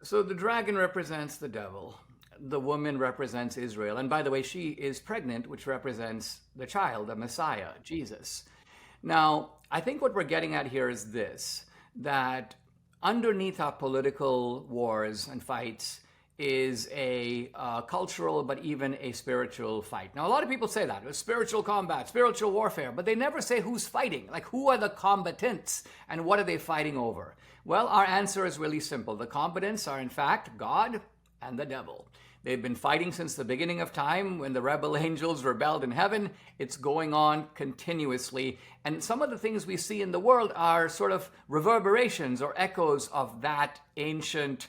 So the dragon represents the devil. The woman represents Israel. And by the way, she is pregnant, which represents the child, the Messiah, Jesus. Now, I think what we're getting at here is this, that underneath our political wars and fights is a cultural, but even a spiritual fight. Now, a lot of people say that, spiritual combat, spiritual warfare, but they never say who's fighting. Like, who are the combatants and what are they fighting over? Well, our answer is really simple. The combatants are, in fact, God and the devil. They've been fighting since the beginning of time when the rebel angels rebelled in heaven. It's going on continuously. And some of the things we see in the world are sort of reverberations or echoes of that ancient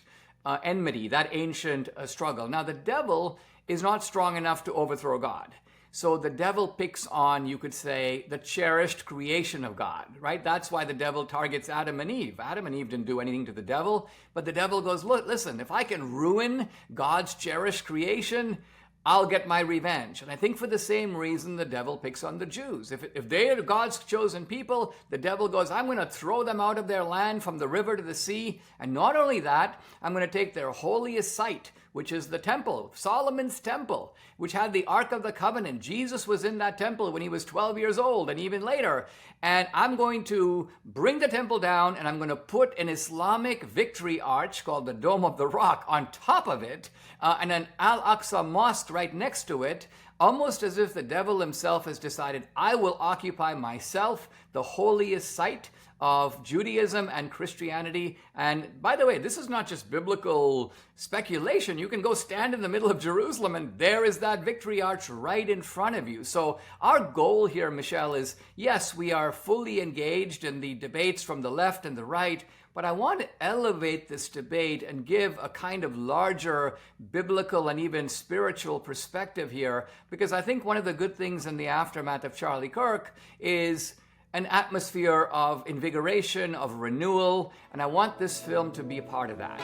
enmity, that ancient struggle. Now, the devil is not strong enough to overthrow God. So the devil picks on, you could say, the cherished creation of God, right? That's why the devil targets Adam and Eve. Adam and Eve didn't do anything to the devil, but the devil goes, look, listen, if I can ruin God's cherished creation, I'll get my revenge. And I think for the same reason, the devil picks on the Jews. If they are God's chosen people, the devil goes, I'm going to throw them out of their land from the river to the sea. And not only that, I'm going to take their holiest site, which is the temple, Solomon's temple, which had the Ark of the Covenant. Jesus was in that temple when he was 12 years old and even later. And I'm going to bring the temple down and I'm going to put an Islamic victory arch called the Dome of the Rock on top of it and an Al-Aqsa mosque right next to it, almost as if the devil himself has decided, I will occupy myself the holiest site of Judaism and Christianity. And by the way, this is not just biblical speculation. You can go stand in the middle of Jerusalem and there is that victory arch right in front of you. So our goal here, Michele, is yes, we are fully engaged in the debates from the left and the right, but I want to elevate this debate and give a kind of larger biblical and even spiritual perspective here, because I think one of the good things in the aftermath of Charlie Kirk is an atmosphere of invigoration, of renewal, and I want this film to be a part of that.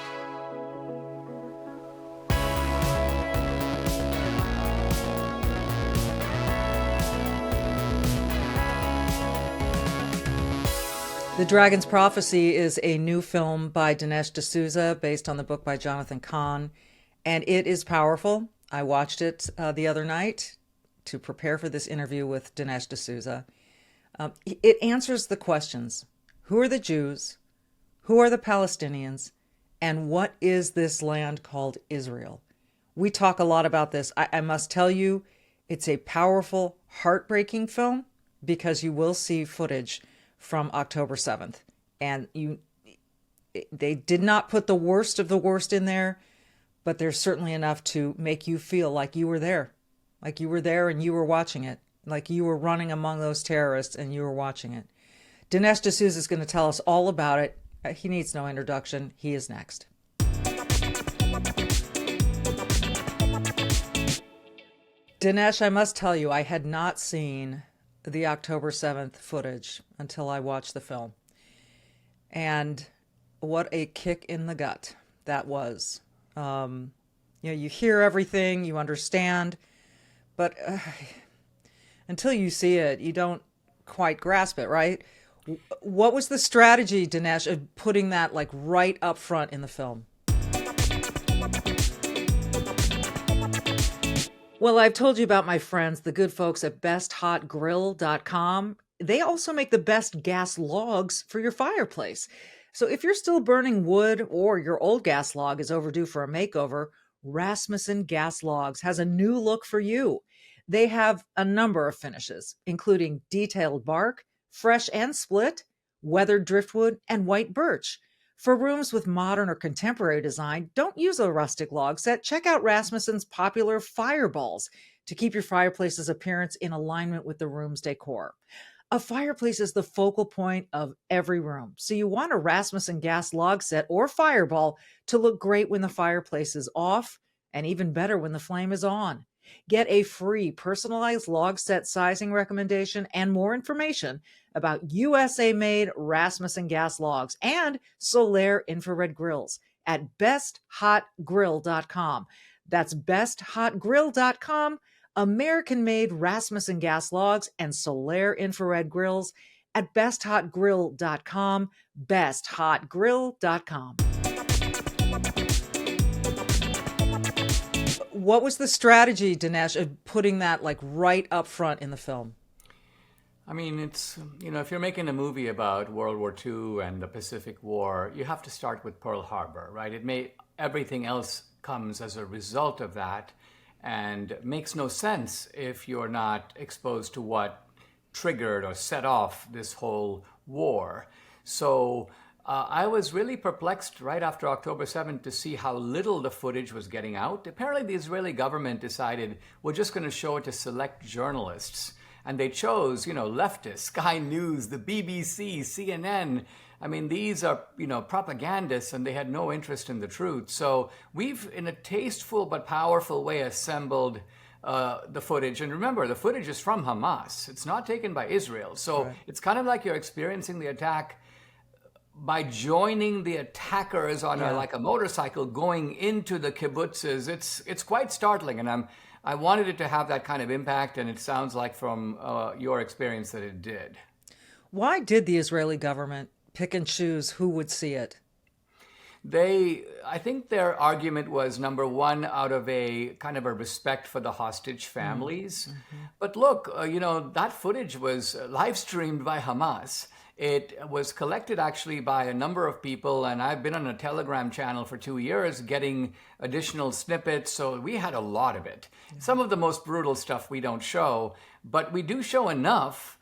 The Dragon's Prophecy is a new film by Dinesh D'Souza based on the book by Jonathan Cahn, and it is powerful. I watched it the other night to prepare for this interview with Dinesh D'Souza. It answers the questions. Who are the Jews? Who are the Palestinians? And what is this land called Israel? We talk a lot about this. I must tell you, it's a powerful, heartbreaking film because you will see footage from October 7th. And they did not put the worst of the worst in there, but there's certainly enough to make you feel like you were there. Like you were there and you were watching it. Like you were running among those terrorists and you were watching it. Dinesh D'Souza is going to tell us all about it. He needs no introduction. He is next. Dinesh, I must tell you, I had not seen the October 7th footage until I watched the film. And what a kick in the gut that was. You hear everything, you understand, but until you see it, you don't quite grasp it, right? What was the strategy, Dinesh, of putting that like right up front in the film? Well, I've told you about my friends, the good folks at besthotgrill.com. They also make the best gas logs for your fireplace. So if you're still burning wood or your old gas log is overdue for a makeover, Rasmussen Gas Logs has a new look for you. They have a number of finishes, including detailed bark, fresh and split, weathered driftwood, and white birch. For rooms with modern or contemporary design, don't use a rustic log set. Check out Rasmussen's popular fireballs to keep your fireplace's appearance in alignment with the room's decor. A fireplace is the focal point of every room, so you want a Rasmussen gas log set or fireball to look great when the fireplace is off, and even better when the flame is on. Get a free personalized log set sizing recommendation and more information about USA-made Rasmussen gas logs and Solaire infrared grills at besthotgrill.com. That's besthotgrill.com. American-made Rasmussen gas logs and Solaire infrared grills at besthotgrill.com. besthotgrill.com. What was the strategy, Dinesh, of putting that like right up front in the film? I mean, it's, if you're making a movie about World War II and the Pacific War, you have to start with Pearl Harbor, right? Everything else comes as a result of that and makes no sense if you're not exposed to what triggered or set off this whole war. So I was really perplexed right after October 7th to see how little the footage was getting out. Apparently, the Israeli government decided we're just going to show it to select journalists. And they chose, leftists, Sky News, the BBC, CNN. I mean, these are, propagandists, and they had no interest in the truth. So we've, in a tasteful but powerful way, assembled the footage. And remember, the footage is from Hamas. It's not taken by Israel. So right. It's kind of like you're experiencing the attack by joining the attackers on like a motorcycle going into the kibbutzes. It's quite startling, and I wanted it to have that kind of impact, and it sounds like from your experience that it did. Why did the Israeli government pick and choose who would see it? I think their argument was, number one, out of a kind of a respect for the hostage families. Mm-hmm. But look, that footage was live streamed by Hamas. It was collected actually by a number of people, and I've been on a Telegram channel for 2 years getting additional snippets, so we had a lot of it. Yeah. Some of the most brutal stuff we don't show, but we do show enough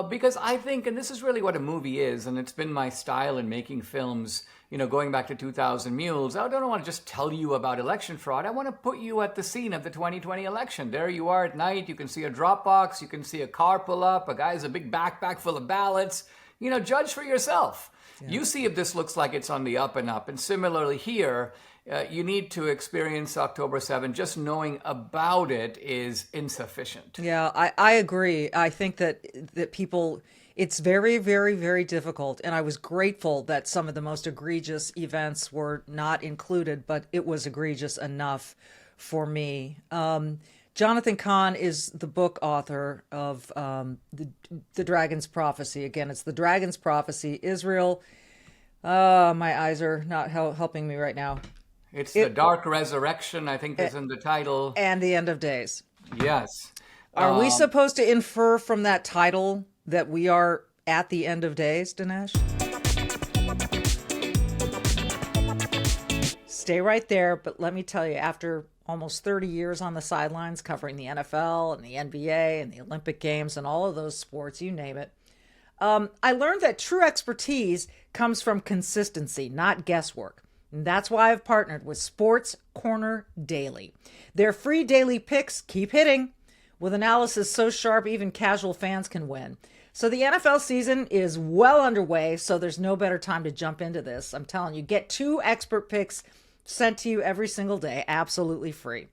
because I think, and this is really what a movie is, and it's been my style in making films, going back to 2000 Mules, I don't want to just tell you about election fraud. I want to put you at the scene of the 2020 election. There you are at night. You can see a drop box. You can see a car pull up. A guy has a big backpack full of ballots. Judge for yourself. Yeah. You see if this looks like it's on the up and up. And similarly here, you need to experience October 7th. Just knowing about it is insufficient. Yeah, I agree. I think that people, it's very, very, very difficult. And I was grateful that some of the most egregious events were not included, but it was egregious enough for me. Jonathan Cahn is the book author of the Dragon's Prophecy. Again, it's the Dragon's Prophecy. Israel. My eyes are not helping me right now. It's the Dark Resurrection, I think is in the title. And the End of Days. Yes. Are we supposed to infer from that title that we are at the end of days, Dinesh? Stay right there, but let me tell you, after almost 30 years on the sidelines covering the NFL and the NBA and the Olympic Games and all of those sports, you name it, I learned that true expertise comes from consistency, not guesswork. And that's why I've partnered with Sports Corner Daily. Their free daily picks keep hitting with analysis so sharp even casual fans can win. So the NFL season is well underway, so there's no better time to jump into this. I'm telling you, get 2 expert picks sent to you every single day, absolutely free.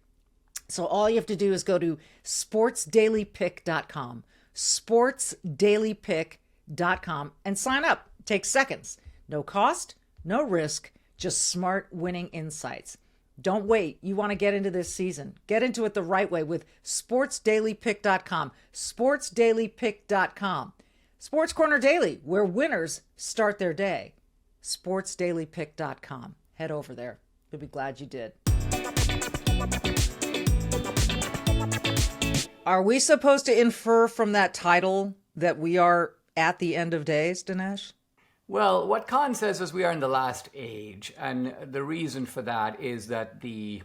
So all you have to do is go to sportsdailypick.com, sportsdailypick.com, and sign up. It takes seconds. No cost, no risk, just smart winning insights. Don't wait. You want to get into this season. Get into it the right way with sportsdailypick.com, sportsdailypick.com. Sports Corner Daily, where winners start their day. sportsdailypick.com. Head over there. You'll be glad you did. Are we supposed to infer from that title that we are at the end of days, Dinesh? Well, what Khan says is we are in the last age, and the reason for that is that the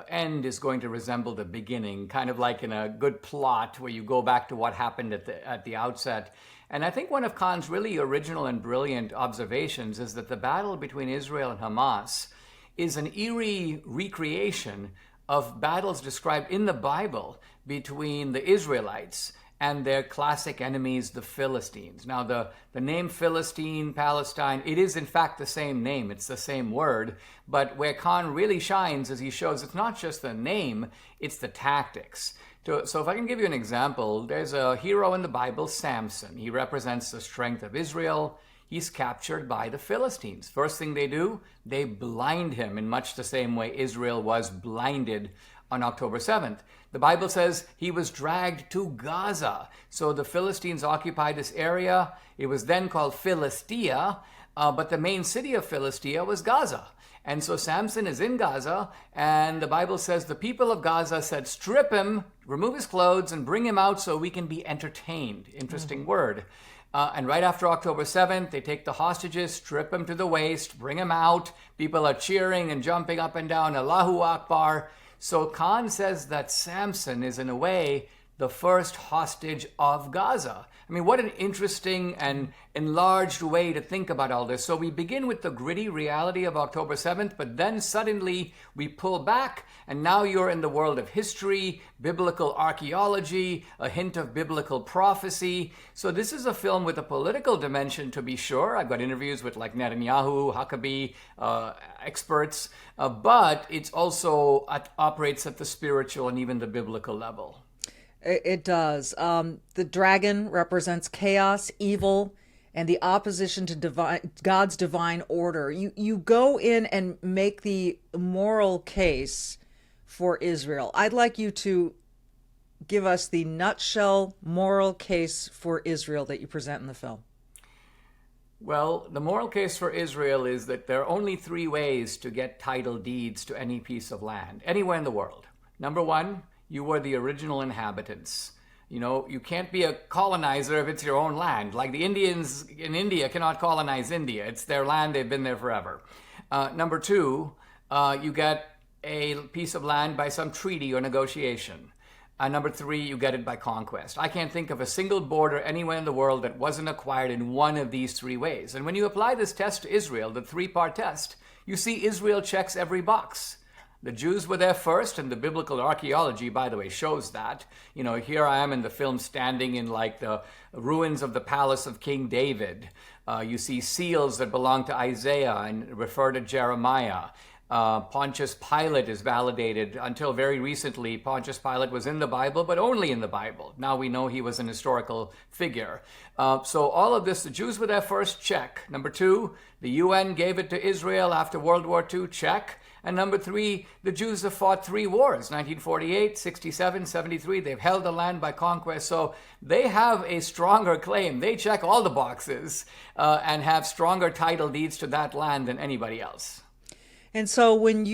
end is going to resemble the beginning, kind of like in a good plot where you go back to what happened at the outset. And I think one of Khan's really original and brilliant observations is that the battle between Israel and Hamas is an eerie recreation of battles described in the Bible between the Israelites and their classic enemies, the Philistines. Now, the name Philistine, Palestine, it is in fact the same name. It's the same word. But where Khan really shines is he shows it's not just the name, it's the tactics. So if I can give you an example, there's a hero in the Bible, Samson. He represents the strength of Israel. He's captured by the Philistines. First thing they do, they blind him in much the same way Israel was blinded on October 7th. The Bible says he was dragged to Gaza. So the Philistines occupied this area. It was then called Philistia. but the main city of Philistia was Gaza. And so Samson is in Gaza, and the Bible says the people of Gaza said, strip him, remove his clothes, and bring him out so we can be entertained. Interesting word. And right after October 7th, they take the hostages, strip them to the waist, bring them out. People are cheering and jumping up and down, Allahu Akbar. So Khan says that Samson is, in a way, the first hostage of Gaza. I mean, what an interesting and enlarged way to think about all this. So we begin with the gritty reality of October 7th, but then suddenly we pull back, and now you're in the world of history, biblical archaeology, a hint of biblical prophecy. So this is a film with a political dimension, to be sure. I've got interviews with like Netanyahu, Huckabee, experts, but it's also operates at the spiritual and even the biblical level. It does. The dragon represents chaos, evil, and the opposition to God's divine order. You go in and make the moral case for Israel. I'd like you to give us the nutshell moral case for Israel that you present in the film. Well, the moral case for Israel is that there are only three ways to get title deeds to any piece of land, anywhere in the world. Number one, you were the original inhabitants. You know, you can't be a colonizer if it's your own land. Like the Indians in India cannot colonize India. It's their land. They've been there forever. Number two, you get a piece of land by some treaty or negotiation. Number three, you get it by conquest. I can't think of a single border anywhere in the world that wasn't acquired in one of these three ways. And when you apply this test to Israel, the three-part test, you see Israel checks every box. The Jews were there first, and the biblical archaeology, by the way, shows that. You know, here I am in the film standing in like the ruins of the palace of King David. You see seals that belong to Isaiah and refer to Jeremiah. Pontius Pilate is validated. Until very recently, Pontius Pilate was in the Bible, but only in the Bible. Now we know he was an historical figure. So all of this, the Jews were there first, check. Number two, the UN gave it to Israel after World War II, check. And number three, the Jews have fought three wars, 1948, 67, 73. They've held the land by conquest. So they have a stronger claim. They check all the boxes and have stronger title deeds to that land than anybody else. And so when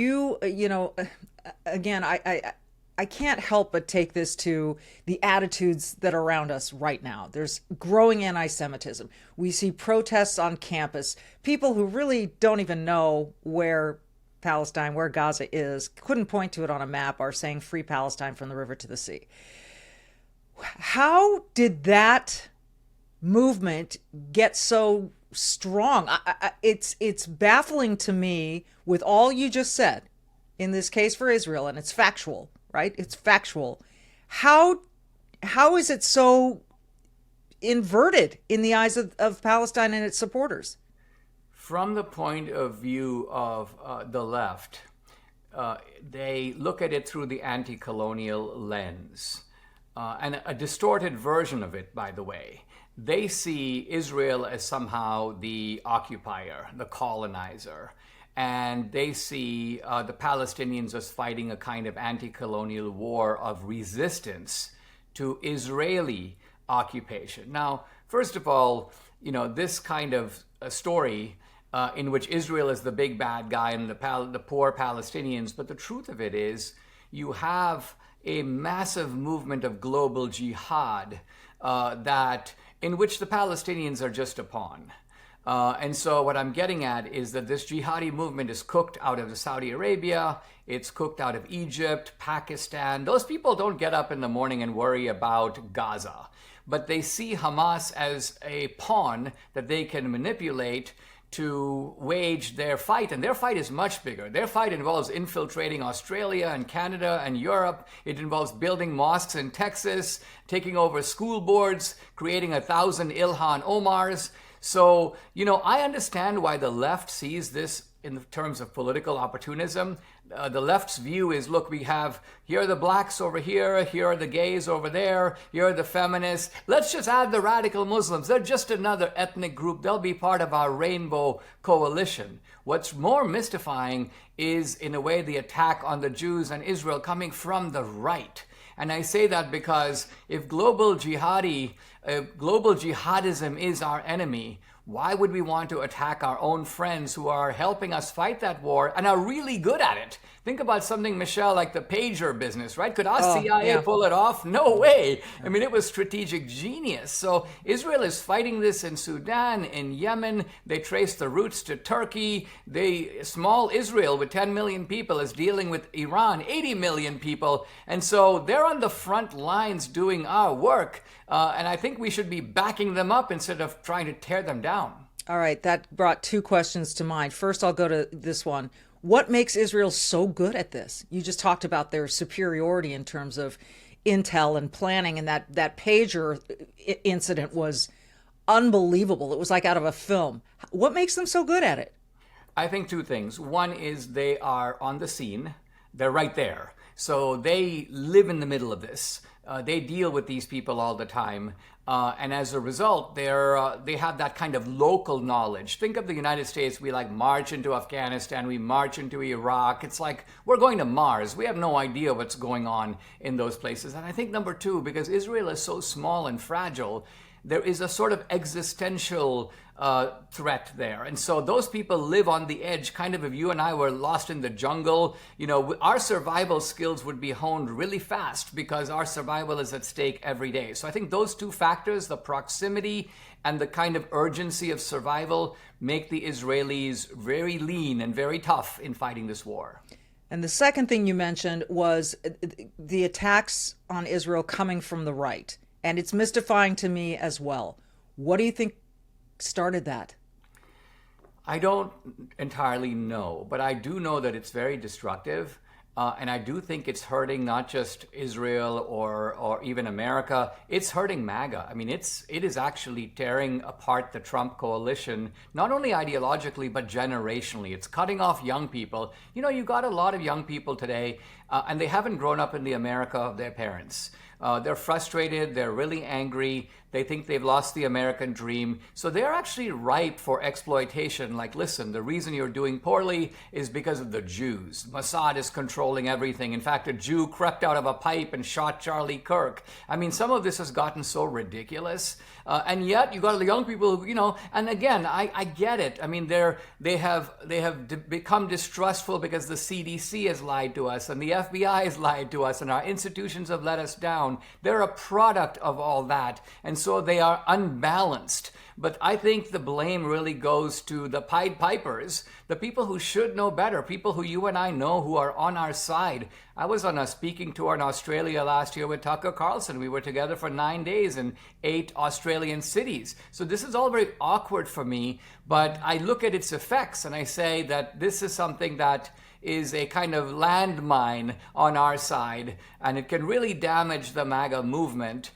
again, I can't help but take this to the attitudes that are around us right now. There's growing anti-Semitism. We see protests on campus. People who really don't even know where Palestine, where Gaza is, couldn't point to it on a map, are saying free Palestine from the river to the sea. How did that movement get so strong? It's baffling to me with all you just said in this case for Israel, and it's factual, right? It's factual. How is it so inverted in the eyes of Palestine and its supporters? From the point of view of the left, they look at it through the anti-colonial lens, and a distorted version of it, by the way. They see Israel as somehow the occupier, the colonizer, and they see the Palestinians as fighting a kind of anti-colonial war of resistance to Israeli occupation. Now, first of all, you know, this kind of story in which Israel is the big bad guy and the poor Palestinians. But the truth of it is you have a massive movement of global jihad in which the Palestinians are just a pawn. And so what I'm getting at is that this jihadi movement is cooked out of Saudi Arabia, it's cooked out of Egypt, Pakistan. Those people don't get up in the morning and worry about Gaza, but they see Hamas as a pawn that they can manipulate to wage their fight, and their fight is much bigger. Their fight involves infiltrating Australia and Canada and Europe. It involves building mosques in Texas, taking over school boards, creating 1,000 Ilhan Omars. So, you know, I understand why the left sees this in terms of political opportunism. The left's view is, look, here are the blacks over here are the gays over there, here are the feminists. Let's just add the radical Muslims. They're just another ethnic group. They'll be part of our rainbow coalition. What's more mystifying is, in a way, the attack on the Jews and Israel coming from the right. And I say that because if global jihadism is our enemy, why would we want to attack our own friends who are helping us fight that war and are really good at it? Think about something, Michelle, like the pager business, right? Could our CIA pull it off? No way. I mean, it was strategic genius. So Israel is fighting this in Sudan, in Yemen. They trace the roots to Turkey. Small Israel with 10 million people is dealing with Iran, 80 million people. And so they're on the front lines doing our work. And I think we should be backing them up instead of trying to tear them down. All right, that brought two questions to mind. First, I'll go to this one. What makes Israel so good at this? You just talked about their superiority in terms of intel and planning, and that pager incident was unbelievable. It was like out of a film. What makes them so good at it? I think two things. One is they are on the scene. They're right there. So they live in the middle of this. They deal with these people all the time. And as a result, they have that kind of local knowledge. Think of the United States. We march into Afghanistan. We march into Iraq. It's like we're going to Mars. We have no idea what's going on in those places. And I think number two, because Israel is so small and fragile, there is a sort of existential threat there. And so those people live on the edge, kind of if you and I were lost in the jungle, our survival skills would be honed really fast because our survival is at stake every day. So I think those two factors, the proximity and the kind of urgency of survival, make the Israelis very lean and very tough in fighting this war. And the second thing you mentioned was the attacks on Israel coming from the right. And it's mystifying to me as well. What do you think started that? I don't entirely know, but I do know that it's very destructive. And I do think it's hurting not just Israel or even America. It's hurting MAGA. I mean, it is actually tearing apart the Trump coalition, not only ideologically, but generationally. It's cutting off young people. You got a lot of young people today, and they haven't grown up in the America of their parents. They're frustrated. They're really angry. They think they've lost the American dream. So they're actually ripe for exploitation. Like, listen, the reason you're doing poorly is because of the Jews. Mossad is controlling everything. In fact, a Jew crept out of a pipe and shot Charlie Kirk. I mean, some of this has gotten so ridiculous. And yet you got the young people who, and again, I get it. I mean, they have become distrustful because the CDC has lied to us and the FBI has lied to us and our institutions have let us down. They're a product of all that. And so they are unbalanced. But I think the blame really goes to the Pied Pipers, the people who should know better, people who you and I know who are on our side. I was on a speaking tour in Australia last year with Tucker Carlson. We were together for 9 days in 8 Australian cities. So this is all very awkward for me, but I look at its effects and I say that this is something that is a kind of landmine on our side, and it can really damage the MAGA movement.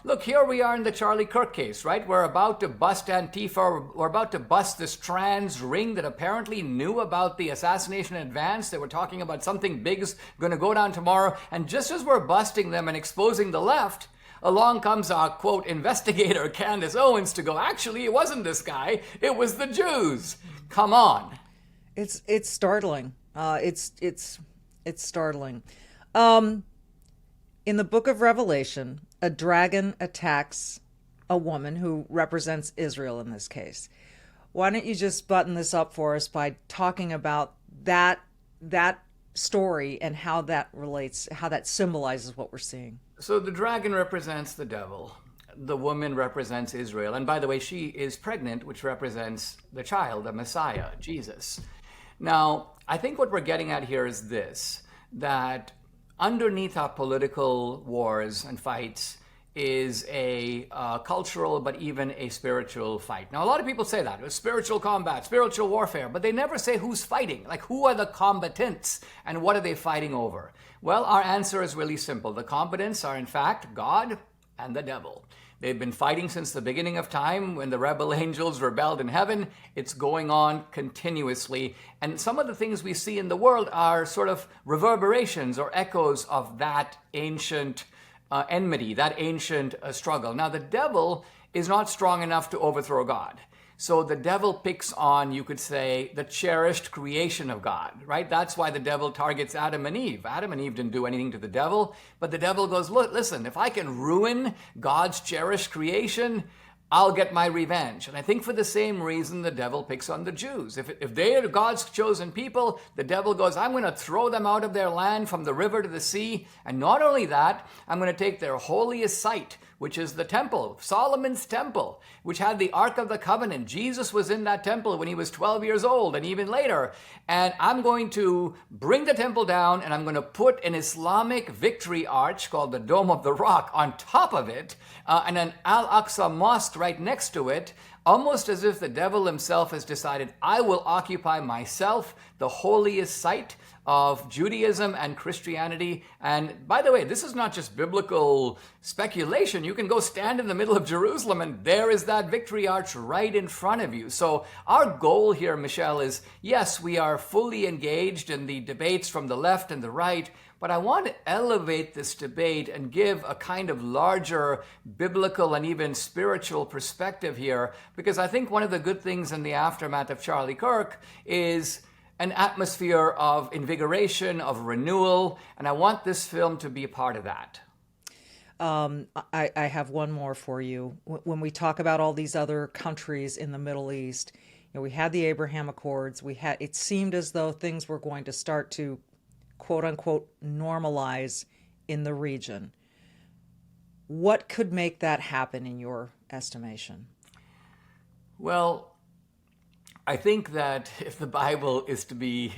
Look, here we are in the Charlie Kirk case, right? We're about to bust Antifa. We're about to bust this trans ring that apparently knew about the assassination in advance. They were talking about something big is going to go down tomorrow. And just as we're busting them and exposing the left, along comes our, quote, investigator, Candace Owens, to go, actually, it wasn't this guy. It was the Jews. Come on. It's startling. It's startling. In the book of Revelation, a dragon attacks a woman who represents Israel in this case. Why don't you just button this up for us by talking about that story and how that relates, how that symbolizes what we're seeing? So the dragon represents the devil. The woman represents Israel. And by the way, she is pregnant, which represents the child, the Messiah, Jesus. Now, I think what we're getting at here is this, that underneath our political wars and fights is a cultural, but even a spiritual fight. Now, a lot of people say that. It's spiritual combat, spiritual warfare, but they never say who's fighting. Like, who are the combatants and what are they fighting over? Well, our answer is really simple. The combatants are, in fact, God and the devil. They've been fighting since the beginning of time when the rebel angels rebelled in heaven. It's going on continuously. And some of the things we see in the world are sort of reverberations or echoes of that ancient enmity, that ancient struggle. Now, the devil is not strong enough to overthrow God. So the devil picks on, you could say, the cherished creation of God, right? That's why the devil targets Adam and Eve. Adam and Eve didn't do anything to the devil, but the devil goes, look, listen, if I can ruin God's cherished creation, I'll get my revenge. And I think for the same reason the devil picks on the Jews. If they are God's chosen people, the devil goes, I'm going to throw them out of their land from the river to the sea. And not only that, I'm going to take their holiest site, which is the temple, Solomon's temple, which had the Ark of the Covenant. Jesus was in that temple when he was 12 years old and even later. And I'm going to bring the temple down and I'm going to put an Islamic victory arch called the Dome of the Rock on top of it and an Al-Aqsa mosque right next to it, almost as if the devil himself has decided, I will occupy myself the holiest site of Judaism and Christianity. And by the way, this is not just biblical speculation. You can go stand in the middle of Jerusalem and there is that victory arch right in front of you. So our goal here, Michele, is yes, we are fully engaged in the debates from the left and the right, but I want to elevate this debate and give a kind of larger biblical and even spiritual perspective here, because I think one of the good things in the aftermath of Charlie Kirk is an atmosphere of invigoration, of renewal, and I want this film to be a part of that. I have one more for you. When we talk about all these other countries in the Middle East, we had the Abraham Accords. It seemed as though things were going to start to, quote unquote, normalize in the region. What could make that happen in your estimation? Well, I think that if the Bible is to be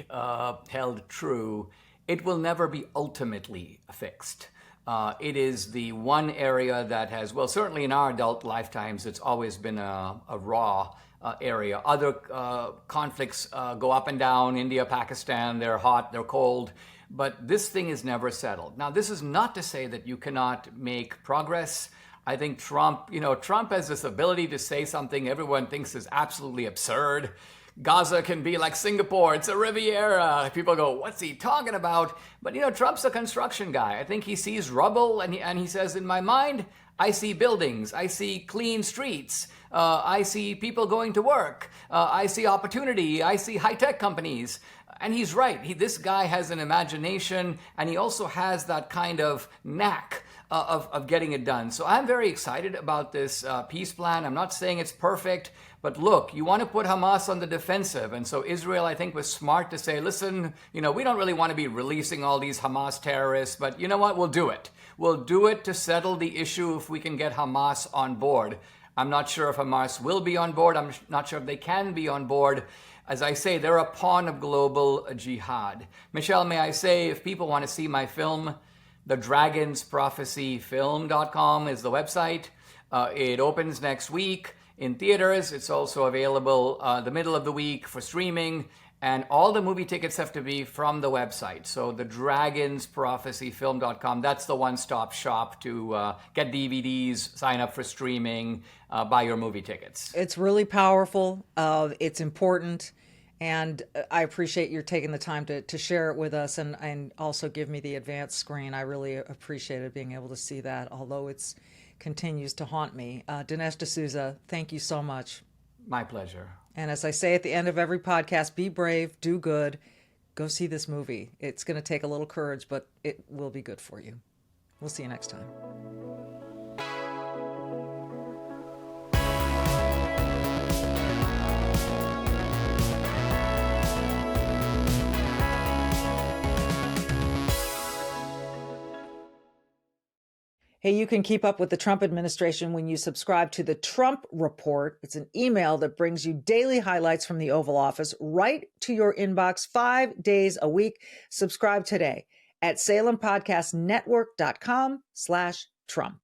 held true, it will never be ultimately fixed. It is the one area that has, well, certainly in our adult lifetimes, it's always been a raw area. Other conflicts go up and down. India, Pakistan, they're hot, they're cold. But this thing is never settled. Now, this is not to say that you cannot make progress. I think Trump has this ability to say something everyone thinks is absolutely absurd. Gaza can be like Singapore. It's a Riviera. People go, what's he talking about? But, Trump's a construction guy. I think he sees rubble and he says, in my mind, I see buildings. I see clean streets. I see people going to work. I see opportunity. I see high-tech companies. And he's right. This guy has an imagination, and he also has that kind of knack of getting it done. So I'm very excited about this peace plan. I'm not saying it's perfect, but look, you want to put Hamas on the defensive. And so Israel, I think, was smart to say, listen, we don't really want to be releasing all these Hamas terrorists, but you know what? We'll do it. We'll do it to settle the issue if we can get Hamas on board. I'm not sure if Hamas will be on board. I'm not sure if they can be on board. As I say, they're a pawn of global jihad. Michele, may I say, if people want to see my film, thedragonsprophecyfilm.com is the website. It opens next week in theaters. It's also available the middle of the week for streaming. And all the movie tickets have to be from the website. So thedragonsprophecyfilm.com, that's the one-stop shop to get DVDs, sign up for streaming, buy your movie tickets. It's really powerful. It's important. And I appreciate your taking the time to share it with us and also give me the advanced screen. I really appreciated being able to see that, although it continues to haunt me. Dinesh D'Souza, thank you so much. My pleasure. And as I say at the end of every podcast, be brave, do good, go see this movie. It's going to take a little courage, but it will be good for you. We'll see you next time. Hey, you can keep up with the Trump administration when you subscribe to the Trump Report. It's an email that brings you daily highlights from the Oval Office right to your inbox 5 days a week. Subscribe today at SalemPodcastNetwork.com/Trump.